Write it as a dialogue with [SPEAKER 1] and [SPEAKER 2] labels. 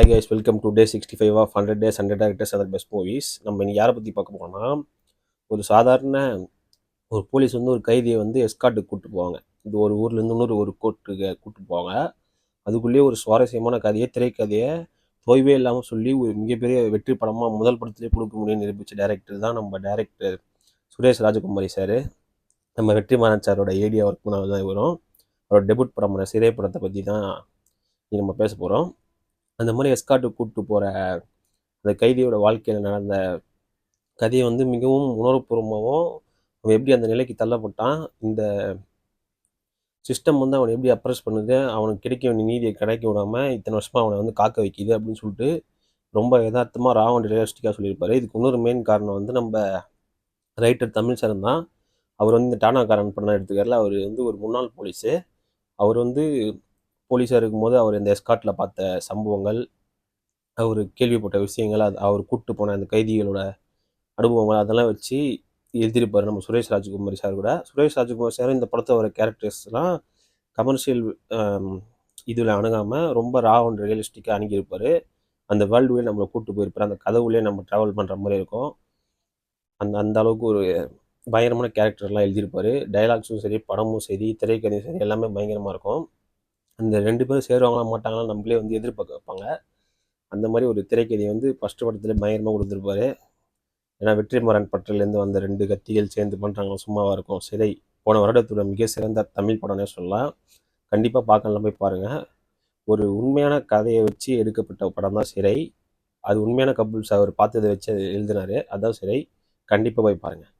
[SPEAKER 1] Hi guys, welcome to day 65 of 100 days 100 directors and the best movies. நம்ம இன்னைக்கு யாரை பற்றி பார்க்க போனோம்னா, ஒரு சாதாரண ஒரு போலீஸ் வந்து ஒரு கைதியை வந்து எஸ்கார்ட்டுக்கு கூப்பிட்டு போவாங்க. இது ஒரு ஊர்லேருந்து இன்னொரு ஒரு கோர்ட்டுக்கு கூப்பிட்டு போவாங்க. அதுக்குள்ளேயே ஒரு சுவாரஸ்யமான கதையை, திரைக்கதையை தொய்வே இல்லாமல் சொல்லி ஒரு மிகப்பெரிய வெற்றி படமாக முதல் படத்துலேயே கொடுக்க முடியும்னு நிரூபித்த டேரக்டர் தான் நம்ம டேரக்டர் சுரேஷ் ராஜகுமாரி சார். நம்ம வெற்றிமாறன் சாரோட ஏடியா ஒர்க் பண்ணால் தான் வரும். அவரோட டெபுட் படமான சிறை படத்தை பற்றி தான் நம்ம பேச போகிறோம். அந்த மாதிரி எஸ்கார்ட்டுக்கு கூப்பிட்டு போகிற அந்த கைதியோட வாழ்க்கையில் நடந்த கதையை வந்து மிகவும் உணர்வுபூர்வமாகவும், அவன் எப்படி அந்த நிலைக்கு தள்ளப்பட்டான், இந்த சிஸ்டம் வந்து அவனை எப்படி அப்ரெஸ் பண்ணுது, அவனுக்கு கிடைக்க வேண்டிய நீதியை கிடைக்க விடாமல் இத்தனை வருஷமாக அவனை வந்து காக்க வைக்கிது அப்படின்னு சொல்லிட்டு ரொம்ப யதார்த்தமாக ராவ் அண்ட் ரியலிஸ்டிக்காக சொல்லியிருப்பாரு. இதுக்கு இன்னொரு மெயின் காரணம் வந்து நம்ம ரைட்டர் தமிழ் சார் தான். அவர் வந்து இந்த டானாக்காரன் படம் எடுத்துக்காரில், அவர் வந்து ஒரு முன்னாள் போலீஸு. அவர் வந்து போலீஸாக இருக்கும்போது அவர் இந்த எஸ்கார்ட்டில் பார்த்த சம்பவங்கள், அவர் கேள்விப்பட்ட விஷயங்கள், அவர் கூப்பிட்டு போன அந்த கைதிகளோட அனுபவங்கள் அதெல்லாம் வச்சு எழுதியிருப்பார் நம்ம சுரேஷ் ராஜகுமாரி சார் கூட. சுரேஷ் ராஜகுமாரி சார் இந்த படத்தை வர கேரக்டர்ஸ்லாம் கமர்ஷியல் இதில் அணுகாமல் ரொம்ப ரா அண்ட் ரியலிஸ்டிக்காக அணுகியிருப்பார். அந்த வேர்ல்டுவே நம்மளை கூப்பிட்டு போயிருப்பார். அந்த கதவுலேயே நம்ம ட்ராவல் பண்ணுற மாதிரி இருக்கும். அந்த அளவுக்கு ஒரு பயங்கரமான கேரக்டர்லாம் எழுதியிருப்பார். டைலாக்ஸும் சரி, படமும் சரி, திரைக்கதையும் சரி, எல்லாமே பயங்கரமாக இருக்கும். அந்த 2 பேரும் சேருவாங்களா மாட்டாங்களா நம்மளே வந்து எதிர்பார்க்க வைப்பாங்க. அந்த மாதிரி ஒரு திரைக்கதையை வந்து ஃபஸ்ட்டு படத்தில் பயங்கரமாக கொடுத்துருப்பாரு. ஏன்னா வெற்றிமாறன் படத்துலேருந்து வந்த 2 கத்திகள் சேர்ந்து பண்ணுறாங்க, சும்மாவாக இருக்கும். சிறை போன வருடத்தோட மிக சிறந்த தமிழ் படம்னே சொல்லலாம். கண்டிப்பாக பார்க்கலாம், போய் பாருங்கள். ஒரு உண்மையான கதையை வச்சு எடுக்கப்பட்ட படம் தான் சிறை. அது உண்மையான கப்புள்ஸ் அவர் பார்த்ததை வச்சு எழுதினார். அதுதான் சிறை. கண்டிப்பாக போய் பாருங்கள்.